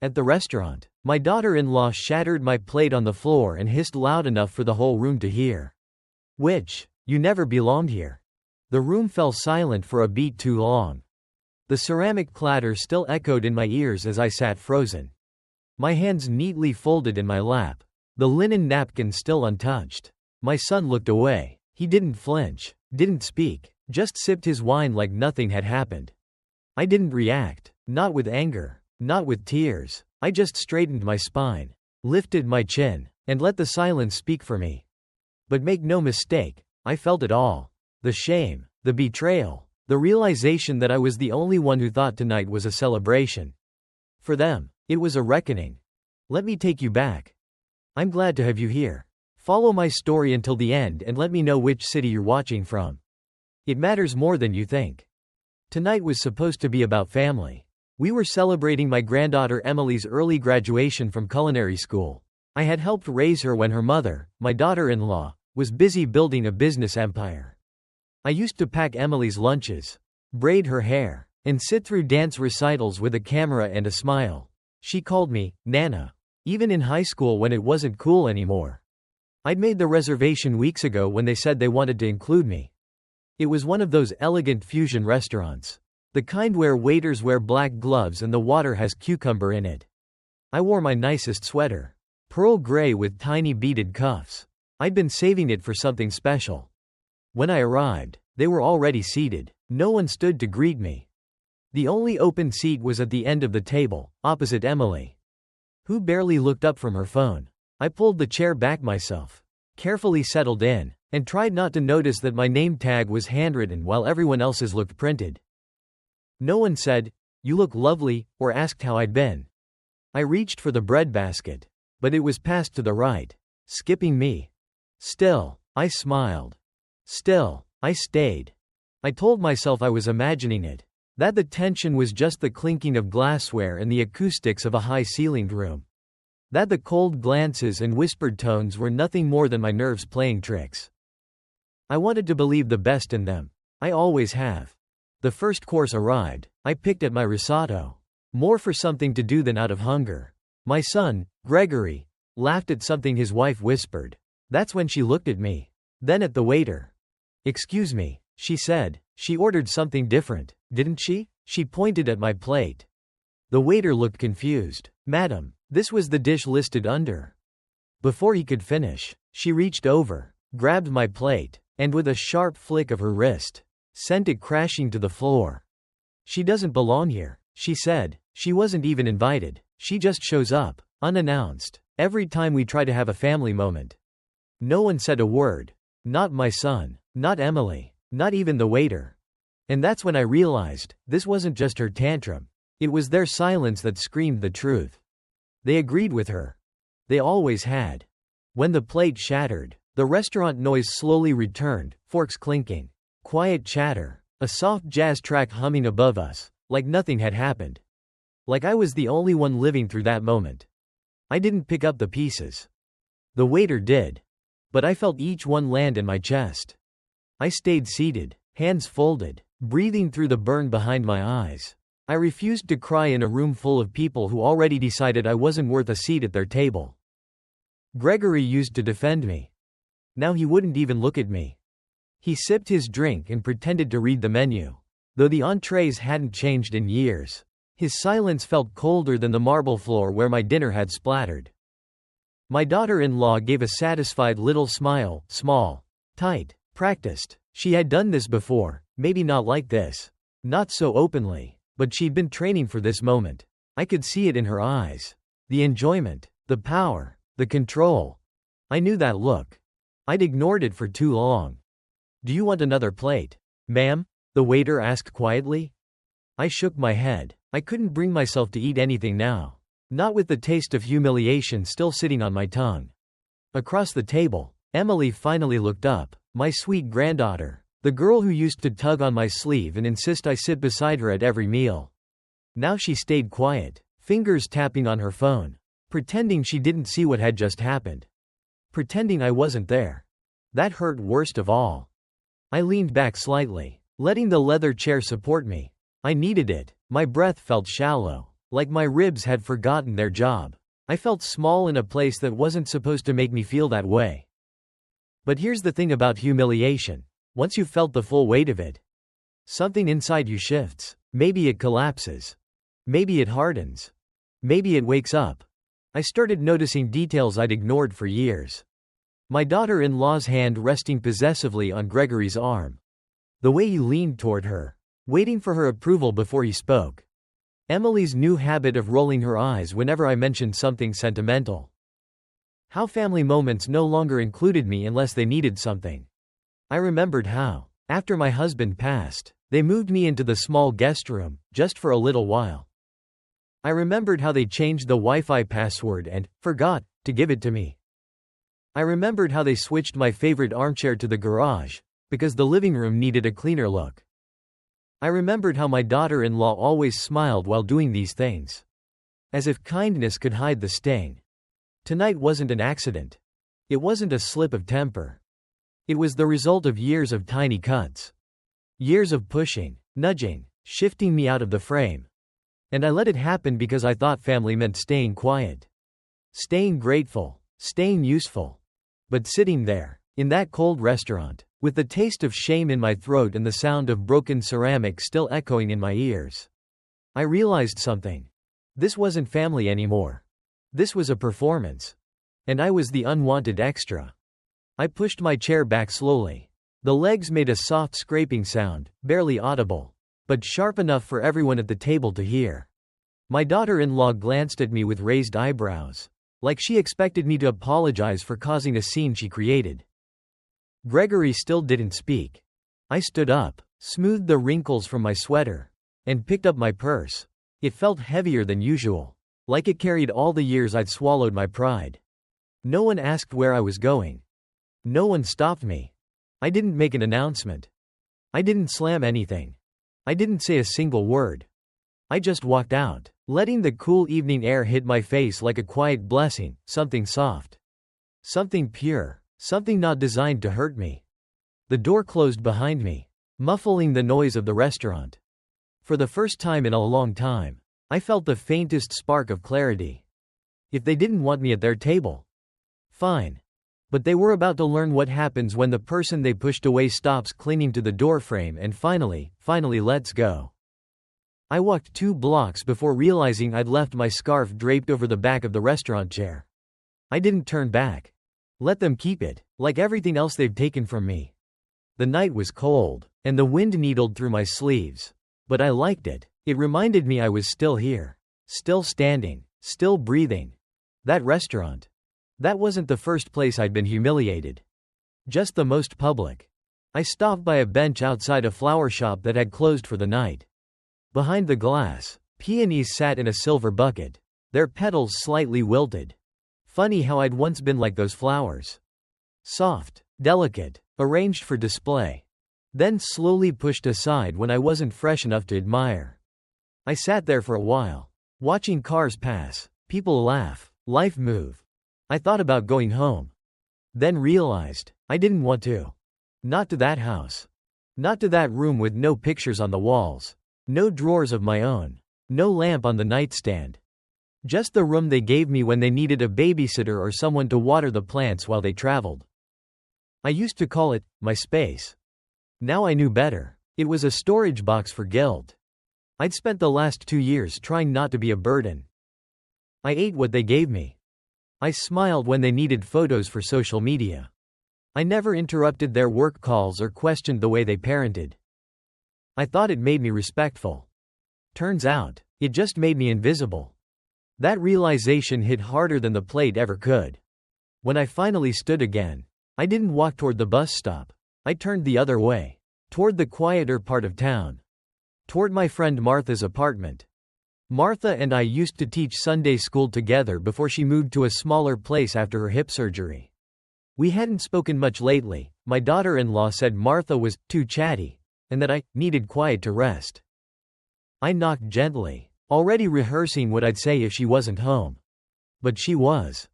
At the restaurant, my daughter-in-law shattered my plate on the floor and hissed loud enough for the whole room to hear. "Witch, you never belonged here." The room fell silent for a beat too long. The ceramic clatter still echoed in my ears as I sat frozen. My hands neatly folded in my lap. The linen napkin still untouched. My son looked away. He didn't flinch, didn't speak, just sipped his wine like nothing had happened. I didn't react, not with anger, not with tears. I just straightened my spine, lifted my chin, and let the silence speak for me. But make no mistake, I felt it all. The shame, the betrayal, the realization that I was the only one who thought tonight was a celebration. For them, it was a reckoning. Let me take you back. I'm glad to have you here. Follow my story until the end and let me know which city you're watching from. It matters more than you think. Tonight was supposed to be about family. We were celebrating my granddaughter Emily's early graduation from culinary school. I had helped raise her when her mother, my daughter-in-law, was busy building a business empire. I used to pack Emily's lunches, braid her hair, and sit through dance recitals with a camera and a smile. She called me Nana, even in high school when it wasn't cool anymore. I'd made the reservation weeks ago when they said they wanted to include me. It was one of those elegant fusion restaurants. The kind where waiters wear black gloves and the water has cucumber in it. I wore my nicest sweater, pearl gray with tiny beaded cuffs. I'd been saving it for something special. When I arrived, they were already seated. No one stood to greet me. The only open seat was at the end of the table, opposite Emily, who barely looked up from her phone. I pulled the chair back myself, carefully settled in, and tried not to notice that my name tag was handwritten while everyone else's looked printed. No one said, "You look lovely," or asked how I'd been. I reached for the breadbasket, but it was passed to the right, skipping me. Still, I smiled. Still, I stayed. I told myself I was imagining it, that the tension was just the clinking of glassware and the acoustics of a high-ceilinged room. That the cold glances and whispered tones were nothing more than my nerves playing tricks. I wanted to believe the best in them. I always have. The first course arrived. I picked at my risotto, more for something to do than out of hunger. My son, Gregory, laughed at something his wife whispered. That's when she looked at me. Then at the waiter. "Excuse me," she said. "She ordered something different, didn't she?" She pointed at my plate. The waiter looked confused. "Madam, this was the dish listed under." Before he could finish, she reached over, grabbed my plate, and with a sharp flick of her wrist, sent it crashing to the floor. "She doesn't belong here," she said. "She wasn't even invited. She just shows up, unannounced, every time we try to have a family moment." No one said a word. Not my son, not Emily, not even the waiter. And that's when I realized, this wasn't just her tantrum. It was their silence that screamed the truth. They agreed with her. They always had. When the plate shattered, the restaurant noise slowly returned, forks clinking. Quiet chatter, a soft jazz track humming above us, like nothing had happened. Like I was the only one living through that moment. I didn't pick up the pieces. The waiter did. But I felt each one land in my chest. I stayed seated, hands folded, breathing through the burn behind my eyes. I refused to cry in a room full of people who already decided I wasn't worth a seat at their table. Gregory used to defend me. Now he wouldn't even look at me. He sipped his drink and pretended to read the menu. Though the entrees hadn't changed in years, his silence felt colder than the marble floor where my dinner had splattered. My daughter-in-law gave a satisfied little smile, small, tight, practiced. She had done this before, maybe not like this. Not so openly, but she'd been training for this moment. I could see it in her eyes. The enjoyment, the power, the control. I knew that look. I'd ignored it for too long. "Do you want another plate, ma'am?" the waiter asked quietly. I shook my head. I couldn't bring myself to eat anything now. Not with the taste of humiliation still sitting on my tongue. Across the table, Emily finally looked up. My sweet granddaughter. The girl who used to tug on my sleeve and insist I sit beside her at every meal. Now she stayed quiet, fingers tapping on her phone. Pretending she didn't see what had just happened. Pretending I wasn't there. That hurt worst of all. I leaned back slightly, letting the leather chair support me. I needed it. My breath felt shallow. Like my ribs had forgotten their job. I felt small in a place that wasn't supposed to make me feel that way. But here's the thing about humiliation. Once you've felt the full weight of it, something inside you shifts. Maybe it collapses. Maybe it hardens. Maybe it wakes up. I started noticing details I'd ignored for years. My daughter-in-law's hand resting possessively on Gregory's arm. The way he leaned toward her, waiting for her approval before he spoke. Emily's new habit of rolling her eyes whenever I mentioned something sentimental. How family moments no longer included me unless they needed something. I remembered how, after my husband passed, they moved me into the small guest room, just for a little while. I remembered how they changed the Wi-Fi password and forgot to give it to me. I remembered how they switched my favorite armchair to the garage, because the living room needed a cleaner look. I remembered how my daughter-in-law always smiled while doing these things. As if kindness could hide the sting. Tonight wasn't an accident. It wasn't a slip of temper. It was the result of years of tiny cuts. Years of pushing, nudging, shifting me out of the frame. And I let it happen because I thought family meant staying quiet. Staying grateful. Staying useful. But sitting there, in that cold restaurant, with the taste of shame in my throat and the sound of broken ceramic still echoing in my ears, I realized something. This wasn't family anymore. This was a performance. And I was the unwanted extra. I pushed my chair back slowly. The legs made a soft scraping sound, barely audible, but sharp enough for everyone at the table to hear. My daughter-in-law glanced at me with raised eyebrows, like she expected me to apologize for causing a scene she created. Gregory still didn't speak. I stood up, smoothed the wrinkles from my sweater, and picked up my purse. It felt heavier than usual, like it carried all the years I'd swallowed my pride. No one asked where I was going. No one stopped me. I didn't make an announcement. I didn't slam anything. I didn't say a single word. I just walked out, letting the cool evening air hit my face like a quiet blessing, something soft. Something pure, something not designed to hurt me. The door closed behind me, muffling the noise of the restaurant. For the first time in a long time, I felt the faintest spark of clarity. If they didn't want me at their table, fine. But they were about to learn what happens when the person they pushed away stops clinging to the doorframe and finally lets go. I walked 2 blocks before realizing I'd left my scarf draped over the back of the restaurant chair. I didn't turn back. Let them keep it, like everything else they've taken from me. The night was cold, and the wind needled through my sleeves. But I liked it. It reminded me I was still here. Still standing. Still breathing. That restaurant. That wasn't the first place I'd been humiliated. Just the most public. I stopped by a bench outside a flower shop that had closed for the night. Behind the glass, peonies sat in a silver bucket, their petals slightly wilted. Funny how I'd once been like those flowers. Soft, delicate, arranged for display. Then slowly pushed aside when I wasn't fresh enough to admire. I sat there for a while, watching cars pass, people laugh, life move. I thought about going home. Then realized, I didn't want to. Not to that house. Not to that room with no pictures on the walls. No drawers of my own. No lamp on the nightstand. Just the room they gave me when they needed a babysitter or someone to water the plants while they traveled. I used to call it my space. Now I knew better. It was a storage box for guilt. I'd spent the last 2 years trying not to be a burden. I ate what they gave me. I smiled when they needed photos for social media. I never interrupted their work calls or questioned the way they parented. I thought it made me respectful. Turns out, it just made me invisible. That realization hit harder than the plate ever could. When I finally stood again, I didn't walk toward the bus stop. I turned the other way. Toward the quieter part of town. Toward my friend Martha's apartment. Martha and I used to teach Sunday school together before she moved to a smaller place after her hip surgery. We hadn't spoken much lately. My daughter-in-law said Martha was too chatty, and that I needed quiet to rest. I knocked gently, already rehearsing what I'd say if she wasn't home. But she was.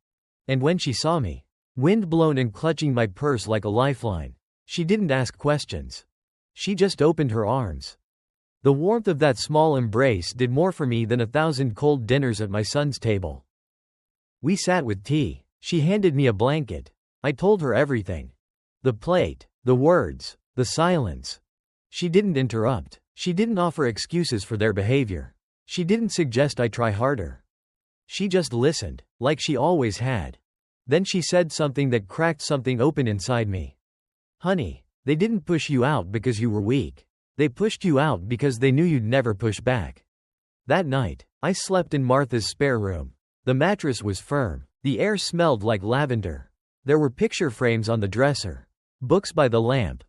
And when she saw me, wind-blown and clutching my purse like a lifeline, she didn't ask questions. She just opened her arms. The warmth of that small embrace did more for me than 1,000 cold dinners at my son's table. We sat with tea. She handed me a blanket. I told her everything. The plate, the words, the silence. She didn't interrupt. She didn't offer excuses for their behavior. She didn't suggest I try harder. She just listened, like she always had. Then she said something that cracked something open inside me. Honey, they didn't push you out because you were weak. They pushed you out because they knew you'd never push back. That night, I slept in Martha's spare room. The mattress was firm. The air smelled like lavender. There were picture frames on the dresser. Books by the lamp.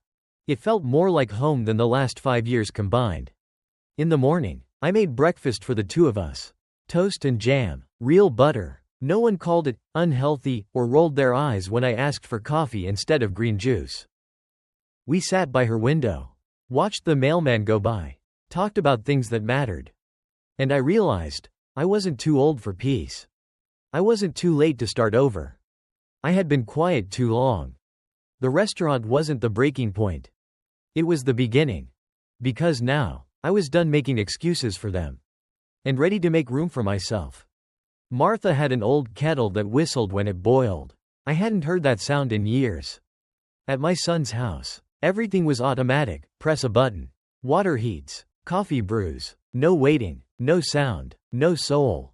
It felt more like home than the last 5 years combined. In the morning, I made breakfast for the two of us. Toast and jam, real butter. No one called it unhealthy or rolled their eyes when I asked for coffee instead of green juice. We sat by her window, watched the mailman go by, talked about things that mattered. And I realized, I wasn't too old for peace. I wasn't too late to start over. I had been quiet too long. The restaurant wasn't the breaking point. It was the beginning. Because now, I was done making excuses for them. And ready to make room for myself. Martha had an old kettle that whistled when it boiled. I hadn't heard that sound in years. At my son's house, everything was automatic. Press a button. Water heats. Coffee brews. No waiting. No sound. No soul.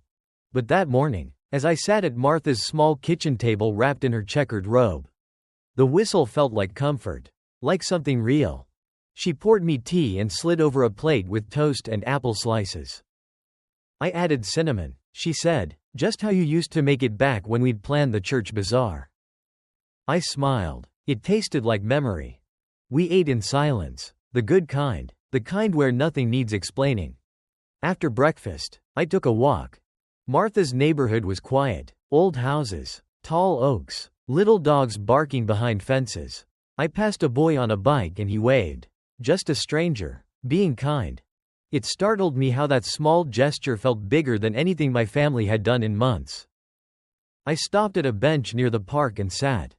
But that morning, as I sat at Martha's small kitchen table wrapped in her checkered robe, the whistle felt like comfort. Like something real. She poured me tea and slid over a plate with toast and apple slices. I added cinnamon, she said, just how you used to make it back when we'd planned the church bazaar. I smiled. It tasted like memory. We ate in silence, the good kind, the kind where nothing needs explaining. After breakfast, I took a walk. Martha's neighborhood was quiet, old houses, tall oaks, little dogs barking behind fences. I passed a boy on a bike and he waved. Just a stranger, being kind. It startled me how that small gesture felt bigger than anything my family had done in months. I stopped at a bench near the park and sat.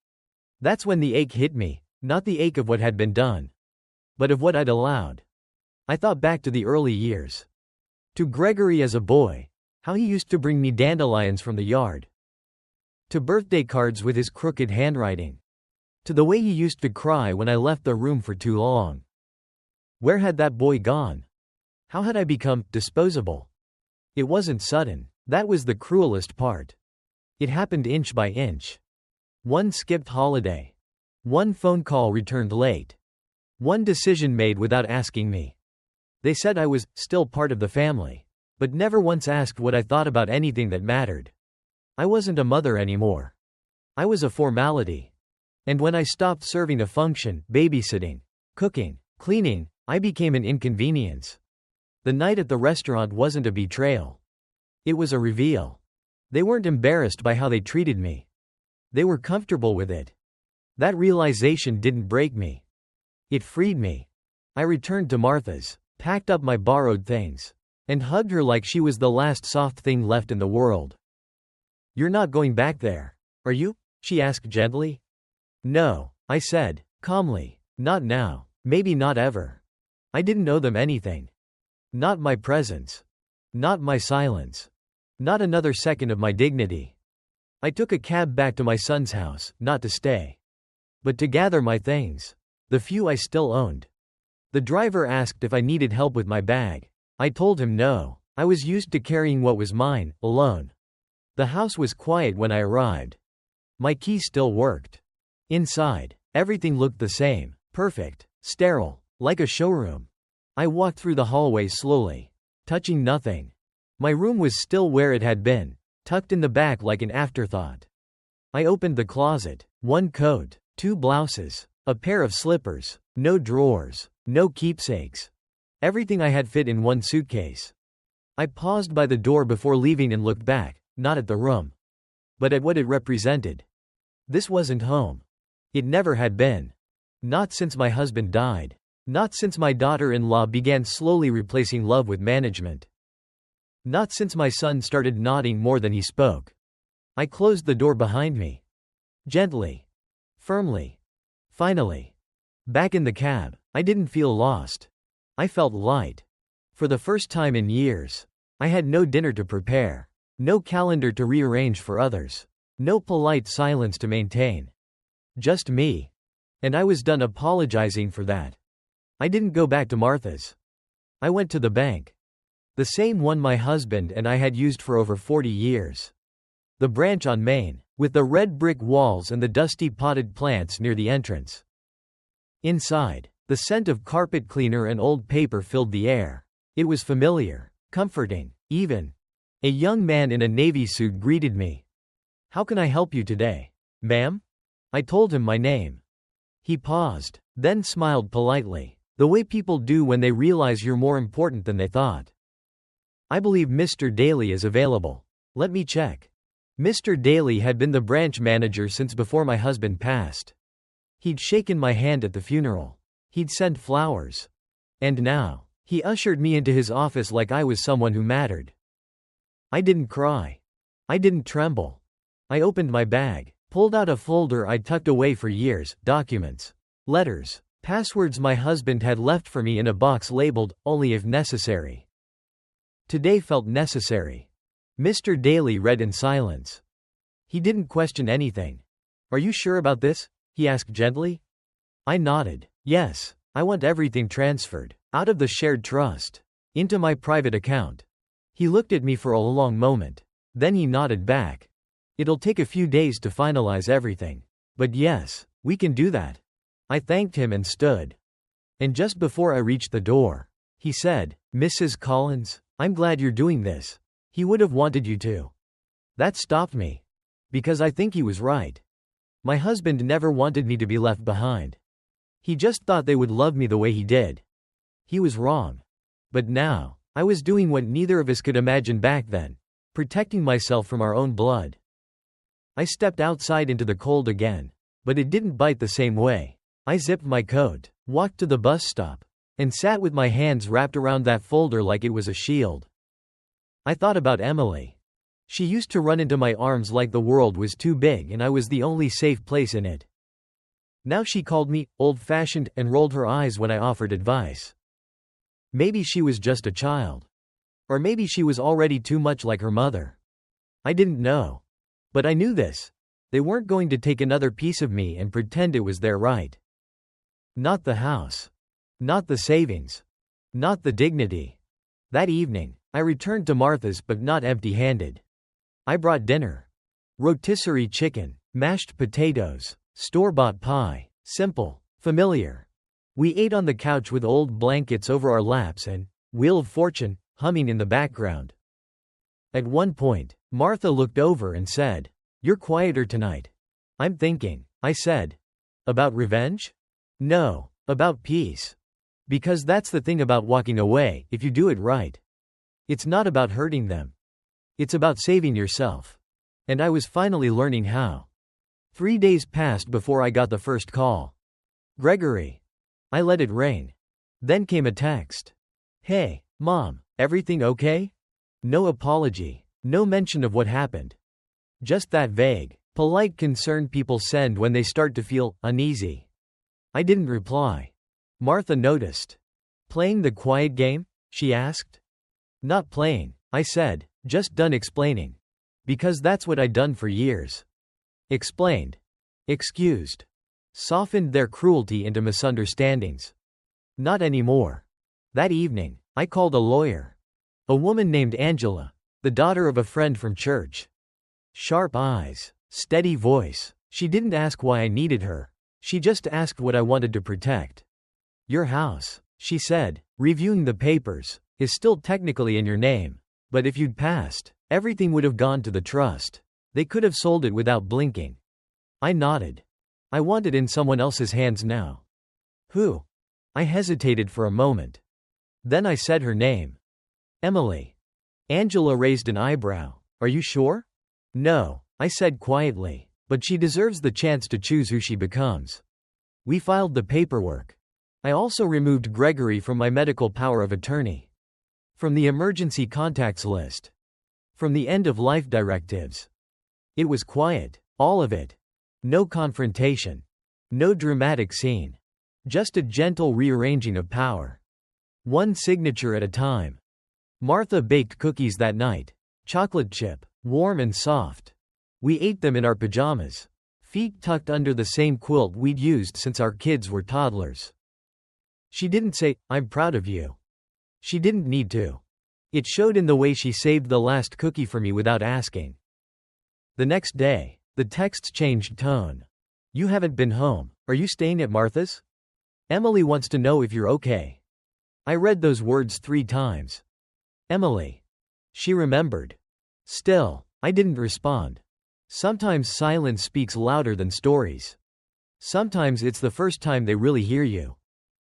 That's when the ache hit me, not the ache of what had been done, but of what I'd allowed. I thought back to the early years. To Gregory as a boy, how he used to bring me dandelions from the yard. To birthday cards with his crooked handwriting. To the way he used to cry when I left the room for too long. Where had that boy gone? How had I become disposable? It wasn't sudden. That was the cruelest part. It happened inch by inch. One skipped holiday. One phone call returned late. One decision made without asking me. They said I was still part of the family, but never once asked what I thought about anything that mattered. I wasn't a mother anymore. I was a formality. And when I stopped serving a function, babysitting, cooking, cleaning, I became an inconvenience. The night at the restaurant wasn't a betrayal. It was a reveal. They weren't embarrassed by how they treated me. They were comfortable with it. That realization didn't break me. It freed me. I returned to Martha's, packed up my borrowed things, and hugged her like she was the last soft thing left in the world. "You're not going back there, are you?" she asked gently. "No," I said, calmly. "Not now. Maybe not ever." I didn't owe them anything. Not my presence. Not my silence. Not another second of my dignity. I took a cab back to my son's house, not to stay, but to gather my things. The few I still owned. The driver asked if I needed help with my bag. I told him no. I was used to carrying what was mine, alone. The house was quiet when I arrived. My key still worked. Inside, everything looked the same, perfect, sterile. Like a showroom. I walked through the hallway slowly, touching nothing. My room was still where it had been, tucked in the back like an afterthought. I opened the closet. One coat, 2 blouses, a pair of slippers, no drawers, no keepsakes. Everything I had fit in one suitcase. I paused by the door before leaving and looked back, not at the room, but at what it represented. This wasn't home. It never had been. Not since my husband died. Not since my daughter-in-law began slowly replacing love with management. Not since my son started nodding more than he spoke. I closed the door behind me. Gently. Firmly. Finally. Back in the cab, I didn't feel lost. I felt light. For the first time in years, I had no dinner to prepare, no calendar to rearrange for others, no polite silence to maintain. Just me. And I was done apologizing for that. I didn't go back to Martha's. I went to the bank. The same one my husband and I had used for over 40 years. The branch on Main, with the red brick walls and the dusty potted plants near the entrance. Inside, the scent of carpet cleaner and old paper filled the air. It was familiar, comforting, even. A young man in a navy suit greeted me. "How can I help you today, ma'am?" I told him my name. He paused, then smiled politely, the way people do when they realize you're more important than they thought. "I believe Mr. Daly is available. Let me check." Mr. Daly had been the branch manager since before my husband passed. He'd shaken my hand at the funeral. He'd sent flowers. And now, he ushered me into his office like I was someone who mattered. I didn't cry. I didn't tremble. I opened my bag, pulled out a folder I'd tucked away for years, documents, letters, passwords my husband had left for me in a box labeled, "Only if necessary." Today felt necessary. Mr. Daly read in silence. He didn't question anything. "Are you sure about this?" he asked gently. I nodded. "Yes, I want everything transferred, out of the shared trust, into my private account." He looked at me for a long moment. Then he nodded back. "It'll take a few days to finalize everything. But yes, we can do that." I thanked him and stood. And just before I reached the door, he said, "Mrs. Collins, I'm glad you're doing this. He would have wanted you to." That stopped me. Because I think he was right. My husband never wanted me to be left behind. He just thought they would love me the way he did. He was wrong. But now, I was doing what neither of us could imagine back then, protecting myself from our own blood. I stepped outside into the cold again. But it didn't bite the same way. I zipped my coat, walked to the bus stop, and sat with my hands wrapped around that folder like it was a shield. I thought about Emily. She used to run into my arms like the world was too big and I was the only safe place in it. Now she called me old-fashioned and rolled her eyes when I offered advice. Maybe she was just a child. Or maybe she was already too much like her mother. I didn't know. But I knew this. They weren't going to take another piece of me and pretend it was their right. Not the house. Not the savings. Not the dignity. That evening, I returned to Martha's but not empty-handed. I brought dinner. Rotisserie chicken, mashed potatoes, store-bought pie, simple, familiar. We ate on the couch with old blankets over our laps and Wheel of Fortune humming in the background. At one point, Martha looked over and said, "You're quieter tonight." "I'm thinking," I said. "About revenge?" "No, about peace. Because that's the thing about walking away, if you do it right. It's not about hurting them. It's about saving yourself." And I was finally learning how. 3 days passed before I got the first call. "Gregory." I let it ring. Then came a text. "Hey, Mom, everything okay?" No apology. No mention of what happened. Just that vague, polite concern people send when they start to feel uneasy. I didn't reply. Martha noticed. "Playing the quiet game?" she asked. "Not playing," I said, just done explaining. Because that's what I'd done for years. Explained. Excused. Softened their cruelty into misunderstandings. Not anymore. That evening, I called a lawyer. A woman named Angela, the daughter of a friend from church. Sharp eyes, steady voice. She didn't ask why I needed her. She just asked what I wanted to protect. "Your house," she said, reviewing the papers, "is still technically in your name. But if you'd passed, everything would have gone to the trust. They could have sold it without blinking." I nodded. I want it in someone else's hands now. "Who?" I hesitated for a moment. Then I said her name. "Emily." Angela raised an eyebrow. "Are you sure?" "No," I said quietly, "but she deserves the chance to choose who she becomes." We filed the paperwork. I also removed Gregory from my medical power of attorney. From the emergency contacts list. From the end-of-life directives. It was quiet, all of it. No confrontation. No dramatic scene. Just a gentle rearranging of power. One signature at a time. Martha baked cookies that night. Chocolate chip, warm and soft. We ate them in our pajamas, feet tucked under the same quilt we'd used since our kids were toddlers. She didn't say, "I'm proud of you." She didn't need to. It showed in the way she saved the last cookie for me without asking. The next day, the texts changed tone. "You haven't been home. Are you staying at Martha's? Emily wants to know if you're okay." I read those words 3 times. Emily. She remembered. Still, I didn't respond. Sometimes silence speaks louder than stories. Sometimes it's the first time they really hear you.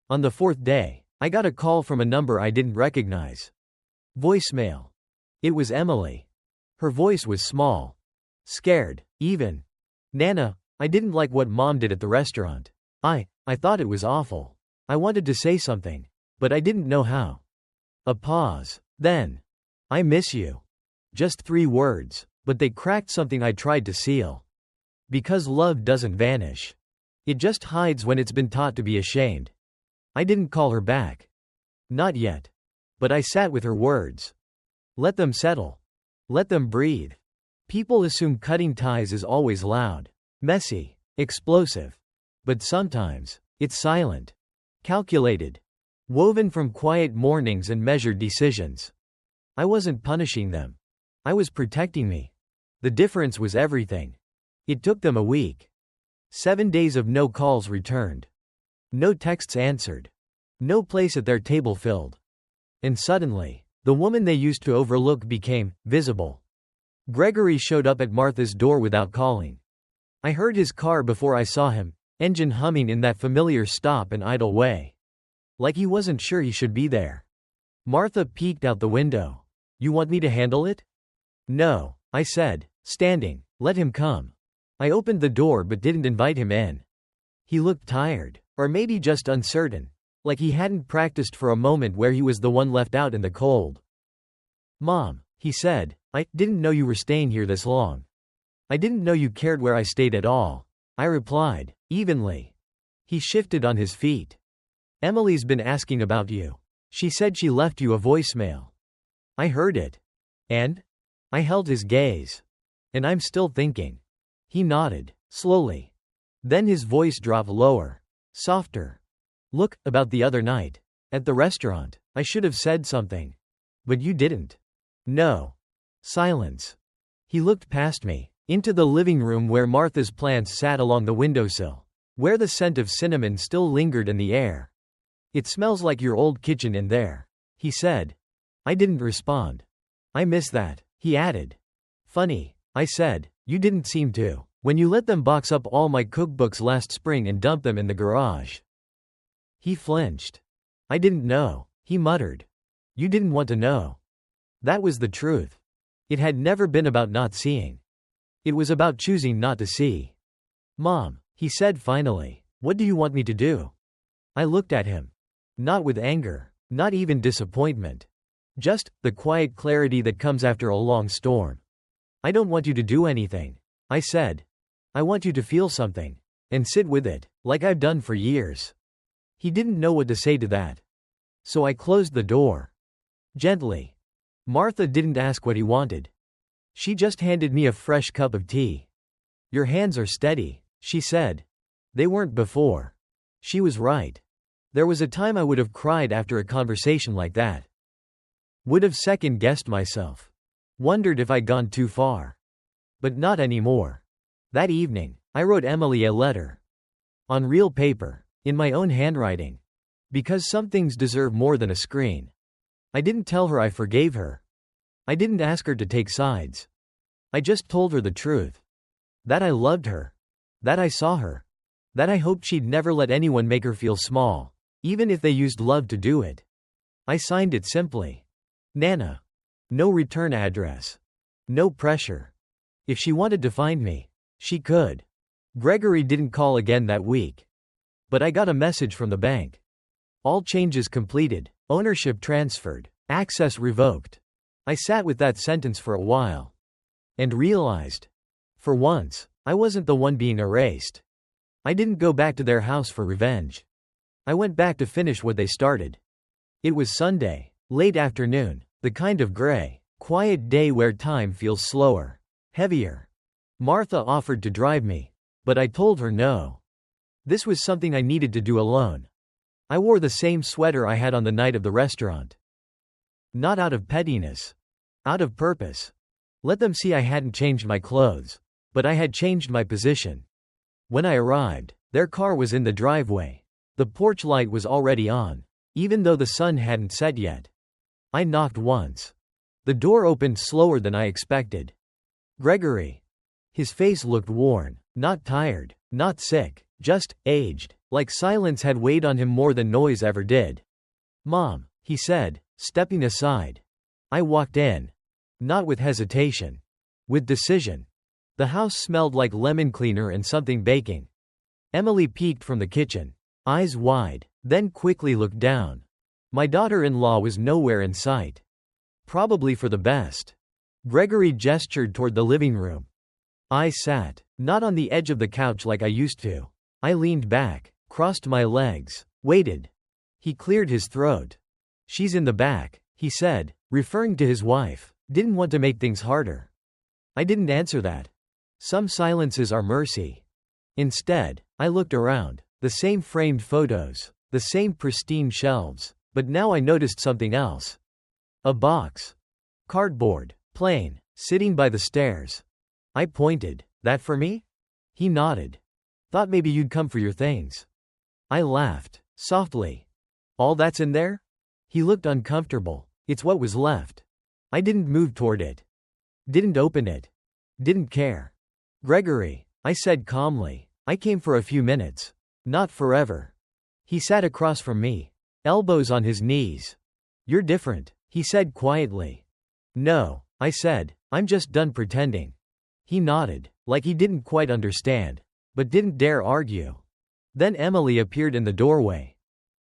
On the 4th day, I got a call from a number I didn't recognize. Voicemail. It was Emily. Her voice was small. Scared, even. "Nana, I didn't like what Mom did at the restaurant. I thought it was awful. I wanted to say something, but I didn't know how." A pause. Then, "I miss you." Just 3 words, but they cracked something I tried to seal. Because love doesn't vanish. It just hides when it's been taught to be ashamed. I didn't call her back. Not yet. But I sat with her words. Let them settle. Let them breathe. People assume cutting ties is always loud, messy, explosive. But sometimes, it's silent, calculated, woven from quiet mornings and measured decisions. I wasn't punishing them. I was protecting me. The difference was everything. It took them a week. 7 days of no calls returned. No texts answered. No place at their table filled. And suddenly, the woman they used to overlook became visible. Gregory showed up at Martha's door without calling. I heard his car before I saw him, engine humming in that familiar stop and idle way. Like he wasn't sure he should be there. Martha peeked out the window. "You want me to handle it?" "No," I said, standing. "Let him come." I opened the door but didn't invite him in. He looked tired, or maybe just uncertain, like he hadn't practiced for a moment where he was the one left out in the cold. "Mom," he said, "I didn't know you were staying here this long. I didn't know you cared where I stayed at all." I replied, evenly. He shifted on his feet. "Emily's been asking about you. She said she left you a voicemail." I heard it. "And?" I held his gaze. "And I'm still thinking." He nodded, slowly. Then his voice dropped lower, softer. "Look, about the other night. At the restaurant, I should have said something. But you didn't." "No." Silence. He looked past me, into the living room where Martha's plants sat along the windowsill, where the scent of cinnamon still lingered in the air. "It smells like your old kitchen in there," he said. I didn't respond. "I miss that," he added. "Funny," I said, "you didn't seem to, when you let them box up all my cookbooks last spring and dump them in the garage." He flinched. "I didn't know," he muttered. "You didn't want to know." That was the truth. It had never been about not seeing. It was about choosing not to see. "Mom," he said finally, "what do you want me to do?" I looked at him. Not with anger, not even disappointment. Just the quiet clarity that comes after a long storm. "I don't want you to do anything," I said. "I want you to feel something. And sit with it, like I've done for years." He didn't know what to say to that. So I closed the door. Gently. Martha didn't ask what he wanted. She just handed me a fresh cup of tea. "Your hands are steady," she said. They weren't before. She was right. There was a time I would have cried after a conversation like that. Would have second-guessed myself. Wondered if I'd gone too far. But not anymore. That evening, I wrote Emily a letter. On real paper. In my own handwriting. Because some things deserve more than a screen. I didn't tell her I forgave her. I didn't ask her to take sides. I just told her the truth. That I loved her. That I saw her. That I hoped she'd never let anyone make her feel small, even if they used love to do it. I signed it simply. Nana. No return address. No pressure. If she wanted to find me, she could. Gregory didn't call again that week. But I got a message from the bank. All changes completed, ownership transferred, access revoked. I sat with that sentence for a while. And realized. For once, I wasn't the one being erased. I didn't go back to their house for revenge. I went back to finish what they started. It was Sunday, late afternoon, the kind of gray, quiet day where time feels slower, heavier. Martha offered to drive me, but I told her no. This was something I needed to do alone. I wore the same sweater I had on the night of the restaurant. Not out of pettiness. Out of purpose. Let them see I hadn't changed my clothes. But I had changed my position. When I arrived, their car was in the driveway. The porch light was already on, even though the sun hadn't set yet. I knocked once. The door opened slower than I expected. Gregory. His face looked worn, not tired, not sick, just aged, like silence had weighed on him more than noise ever did. "Mom," he said, stepping aside. I walked in. Not with hesitation. With decision. The house smelled like lemon cleaner and something baking. Emily peeked from the kitchen, eyes wide, then quickly looked down. My daughter-in-law was nowhere in sight. Probably for the best. Gregory gestured toward the living room. I sat, not on the edge of the couch like I used to. I leaned back, crossed my legs, waited. He cleared his throat. "She's in the back," he said, referring to his wife. Didn't want to make things harder. I didn't answer that. Some silences are mercy. Instead, I looked around. The same framed photos, the same pristine shelves, but now I noticed something else. A box. Cardboard, plain, sitting by the stairs. I pointed. "That for me?" He nodded. "Thought maybe you'd come for your things." I laughed, softly. "All that's in there?" He looked uncomfortable. "It's what was left." I didn't move toward it. Didn't open it. Didn't care. "Gregory," I said calmly, "I came for a few minutes. Not forever." He sat across from me, elbows on his knees. "You're different," he said quietly. "No," I said, "I'm just done pretending." He nodded, like he didn't quite understand, but didn't dare argue. Then Emily appeared in the doorway.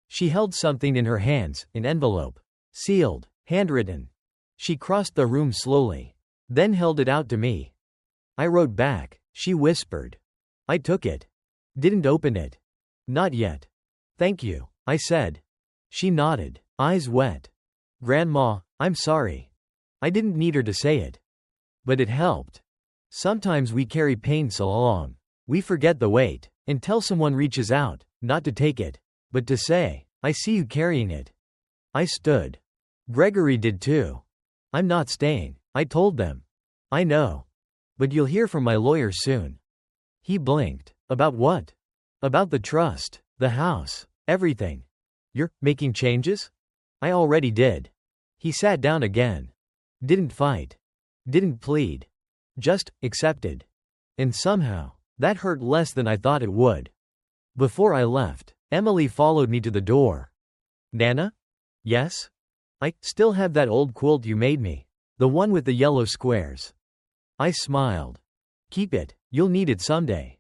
She held something in her hands, an envelope. Sealed, handwritten. She crossed the room slowly, then held it out to me. I wrote back, she whispered. I took it. Didn't open it. Not yet. "Thank you," I said. She nodded, eyes wet. "Grandma, I'm sorry." I didn't need her to say it. But it helped. Sometimes we carry pain so long, we forget the weight, until someone reaches out, not to take it, but to say, "I see you carrying it." I stood. Gregory did too. "I'm not staying," I told them. "I know. But you'll hear from my lawyer soon." He blinked. "About what?" "About the trust, the house, everything." "You're making changes?" "I already did." He sat down again. Didn't fight. Didn't plead. Just accepted. And somehow, that hurt less than I thought it would. Before I left, Emily followed me to the door. "Nana?" "Yes?" "I still have that old quilt you made me. The one with the yellow squares." I smiled. "Keep it, you'll need it someday."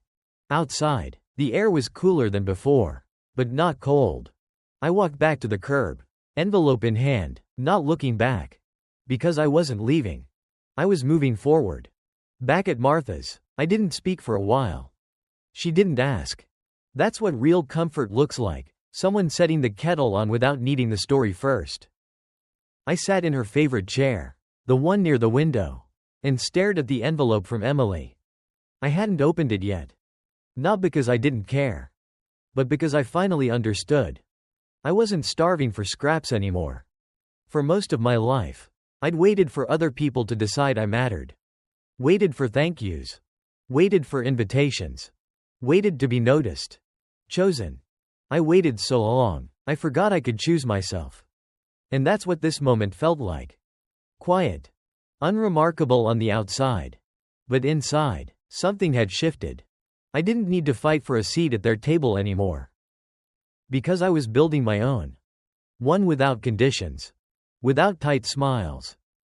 Outside, the air was cooler than before, but not cold. I walked back to the curb, envelope in hand, not looking back. Because I wasn't leaving. I was moving forward. Back at Martha's, I didn't speak for a while. She didn't ask. That's what real comfort looks like, someone setting the kettle on without needing the story first. I sat in her favorite chair, the one near the window, and stared at the envelope from Emily. I hadn't opened it yet. Not because I didn't care, but because I finally understood. I wasn't starving for scraps anymore. For most of my life, I'd waited for other people to decide I mattered. Waited for thank yous. Waited for invitations. Waited to be noticed. Chosen. I waited so long, I forgot I could choose myself. And that's what this moment felt like. Quiet. Unremarkable on the outside. But inside, something had shifted. I didn't need to fight for a seat at their table anymore. Because I was building my own. One without conditions. Without tight smiles.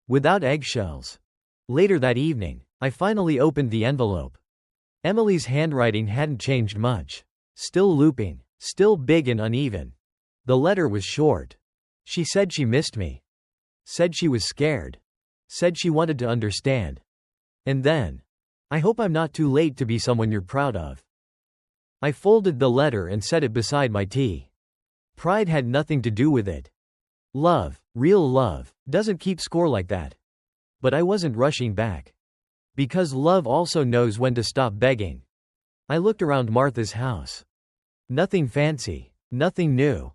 Without eggshells. Later that evening, I finally opened the envelope. Emily's handwriting hadn't changed much. Still looping, still big and uneven. The letter was short. She said she missed me. Said she was scared. Said she wanted to understand. And then, "I hope I'm not too late to be someone you're proud of." I folded the letter and set it beside my tea. Pride had nothing to do with it. Love, real love, doesn't keep score like that. But I wasn't rushing back. Because love also knows when to stop begging. I looked around Martha's house. Nothing fancy, nothing new.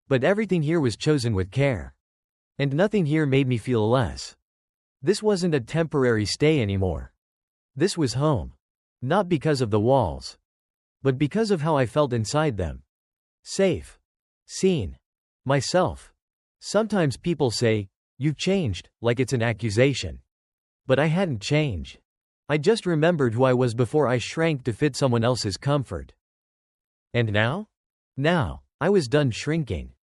But everything here was chosen with care. And nothing here made me feel less. This wasn't a temporary stay anymore. This was home. Not because of the walls. But because of how I felt inside them. Safe. Seen. Myself. Sometimes people say, "You've changed," like it's an accusation. But I hadn't changed. I just remembered who I was before I shrank to fit someone else's comfort. And now? Now, I was done shrinking.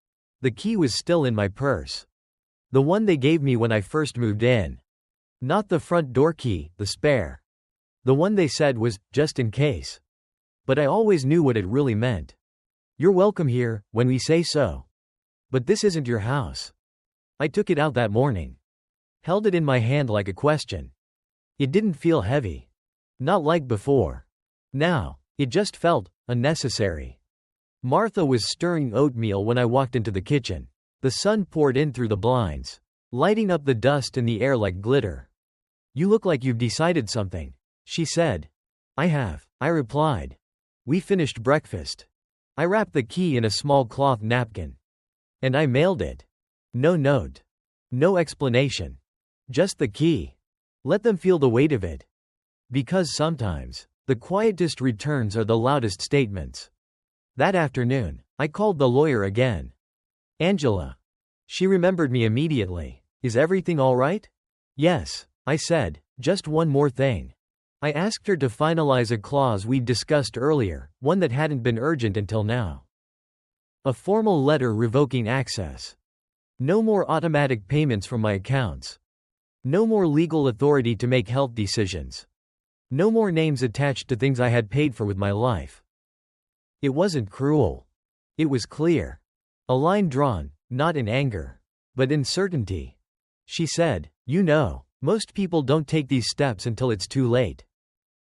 The key was still in my purse. The one they gave me when I first moved in. Not the front door key, the spare. The one they said was, just in case. But I always knew what it really meant. You're welcome here, when we say so. But this isn't your house. I took it out that morning. Held it in my hand like a question. It didn't feel heavy. Not like before. Now, it just felt unnecessary. Martha was stirring oatmeal when I walked into the kitchen. The sun poured in through the blinds, lighting up the dust in the air like glitter. "You look like you've decided something," she said. "I have," I replied. "We finished breakfast." I wrapped the key in a small cloth napkin. And I mailed it. No note. No explanation. Just the key. Let them feel the weight of it. Because sometimes, the quietest returns are the loudest statements. That afternoon, I called the lawyer again. "Angela." She remembered me immediately. "Is everything all right?" "Yes," I said. "Just one more thing." I asked her to finalize a clause we'd discussed earlier, one that hadn't been urgent until now. A formal letter revoking access. No more automatic payments from my accounts. No more legal authority to make health decisions. No more names attached to things I had paid for with my life. It wasn't cruel. It was clear. A line drawn, not in anger, but in certainty. She said, "You know, most people don't take these steps until it's too late."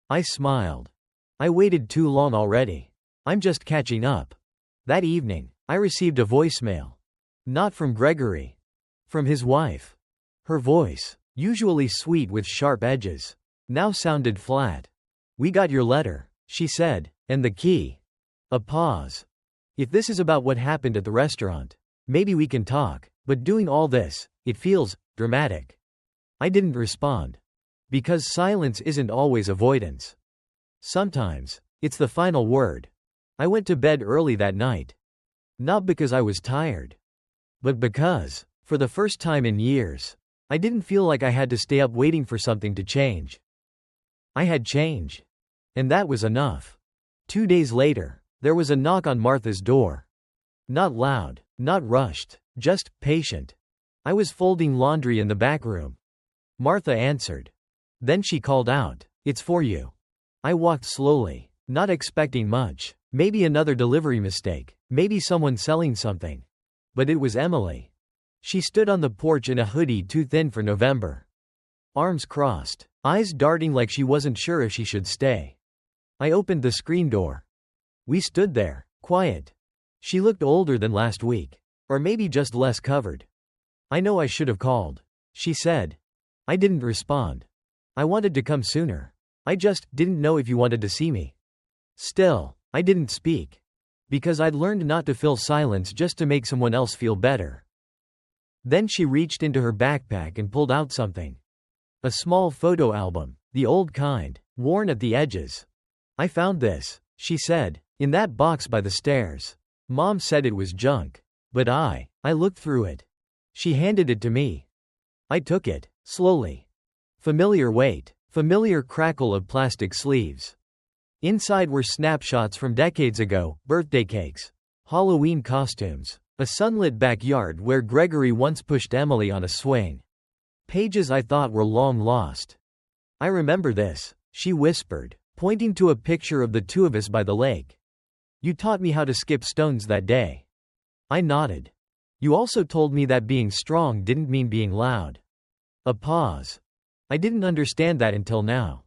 I smiled. I waited too long already. I'm just catching up. That evening, I received a voicemail. Not from Gregory. From his wife. Her voice, usually sweet with sharp edges, now sounded flat. "We got your letter," she said, "and the key." A pause. "If this is about what happened at the restaurant, maybe we can talk, but doing all this, it feels dramatic." I didn't respond. Because silence isn't always avoidance. Sometimes, it's the final word. I went to bed early that night. Not because I was tired. But because, for the first time in years, I didn't feel like I had to stay up waiting for something to change. I had change. And that was enough. 2 days later, there was a knock on Martha's door. Not loud, not rushed, just patient. I was folding laundry in the back room. Martha answered. Then she called out, "It's for you." I walked slowly, not expecting much. Maybe another delivery mistake. Maybe someone selling something. But it was Emily. She stood on the porch in a hoodie too thin for November. Arms crossed, eyes darting like she wasn't sure if she should stay. I opened the screen door. We stood there, quiet. She looked older than last week. Or maybe just less covered. "I know I should have called," she said. I didn't respond. "I wanted to come sooner. I just didn't know if you wanted to see me." Still, I didn't speak. Because I'd learned not to fill silence just to make someone else feel better. Then she reached into her backpack and pulled out something. A small photo album, the old kind, worn at the edges. "I found this," she said, "in that box by the stairs. Mom said it was junk. But I looked through it." She handed it to me. I took it, slowly. Familiar weight, familiar crackle of plastic sleeves. Inside were snapshots from decades ago, birthday cakes, Halloween costumes, a sunlit backyard where Gregory once pushed Emily on a swing. Pages I thought were long lost. "I remember this," she whispered, pointing to a picture of the two of us by the lake. "You taught me how to skip stones that day." I nodded. "You also told me that being strong didn't mean being loud." A pause. I didn't understand that until now.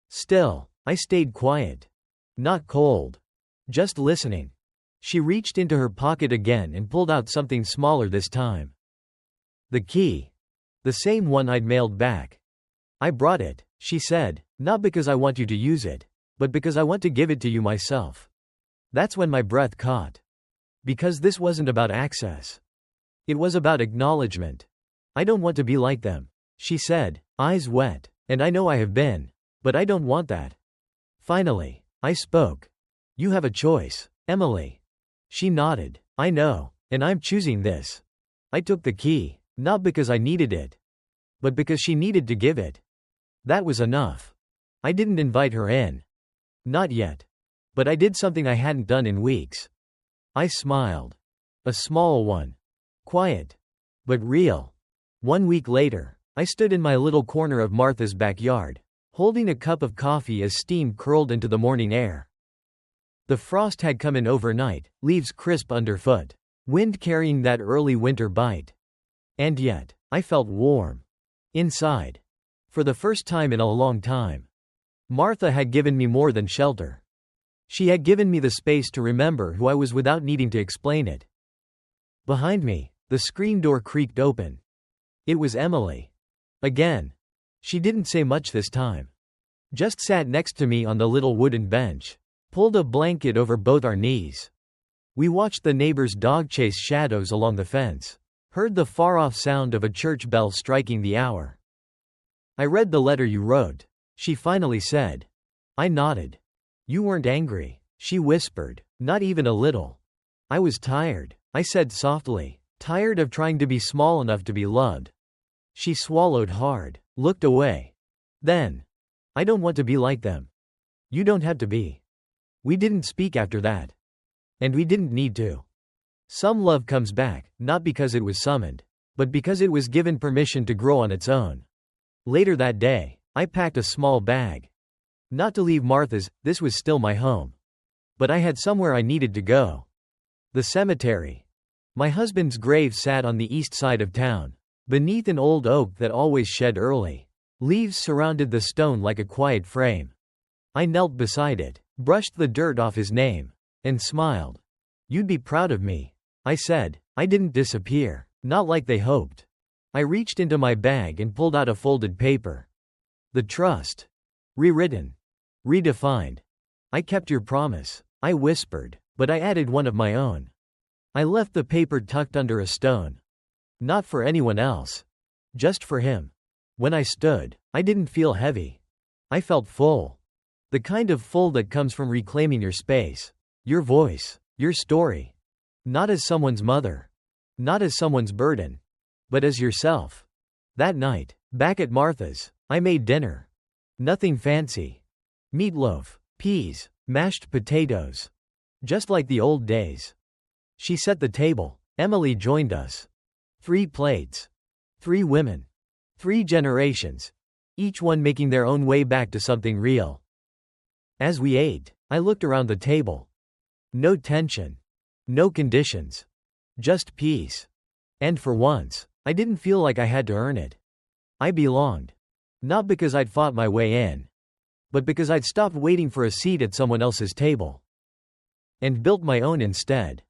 Still, I stayed quiet. Not cold. Just listening. She reached into her pocket again and pulled out something smaller this time. The key. The same one I'd mailed back. I brought it, she said, not because I want you to use it, but because I want to give it to you myself. That's when my breath caught. Because this wasn't about access. It was about acknowledgement. I don't want to be like them, she said, eyes wet, and I know I have been, but I don't want that. Finally, I spoke. You have a choice, Emily. She nodded. I know, and I'm choosing this. I took the key, not because I needed it, but because she needed to give it. That was enough. I didn't invite her in. Not yet. But I did something I hadn't done in weeks. I smiled. A small one. Quiet. But real. 1 week later, I stood in my little corner of Martha's backyard, holding a cup of coffee as steam curled into the morning air. The frost had come in overnight, leaves crisp underfoot, wind carrying that early winter bite. And yet, I felt warm. Inside. For the first time in a long time. Martha had given me more than shelter. She had given me the space to remember who I was without needing to explain it. Behind me, the screen door creaked open. It was Emily. Again. She didn't say much this time. Just sat next to me on the little wooden bench, pulled a blanket over both our knees. We watched the neighbor's dog chase shadows along the fence, heard the far-off sound of a church bell striking the hour. I read the letter you wrote, she finally said. I nodded. You weren't angry, she whispered, not even a little. I was tired, I said softly, tired of trying to be small enough to be loved. She swallowed hard, looked away. Then, I don't want to be like them. You don't have to be. We didn't speak after that. And we didn't need to. Some love comes back, not because it was summoned, but because it was given permission to grow on its own. Later that day, I packed a small bag. Not to leave Martha's, this was still my home. But I had somewhere I needed to go. The cemetery. My husband's grave sat on the east side of town, beneath an old oak that always shed early. Leaves surrounded the stone like a quiet frame. I knelt beside it, brushed the dirt off his name, and smiled. You'd be proud of me, I said. I didn't disappear, not like they hoped. I reached into my bag and pulled out a folded paper. The trust. Rewritten. Redefined. I kept your promise, I whispered, but I added one of my own. I left the paper tucked under a stone. Not for anyone else. Just for him. When I stood, I didn't feel heavy. I felt full. The kind of full that comes from reclaiming your space, your voice, your story. Not as someone's mother. Not as someone's burden. But as yourself. That night, back at Martha's, I made dinner. Nothing fancy. Meatloaf, peas, mashed potatoes. Just like the old days. She set the table. Emily joined us. 3 plates. 3 women. 3 generations. Each one making their own way back to something real. As we ate, I looked around the table. No tension. No conditions. Just peace. And for once, I didn't feel like I had to earn it. I belonged. Not because I'd fought my way in, but because I'd stopped waiting for a seat at someone else's table. And built my own instead.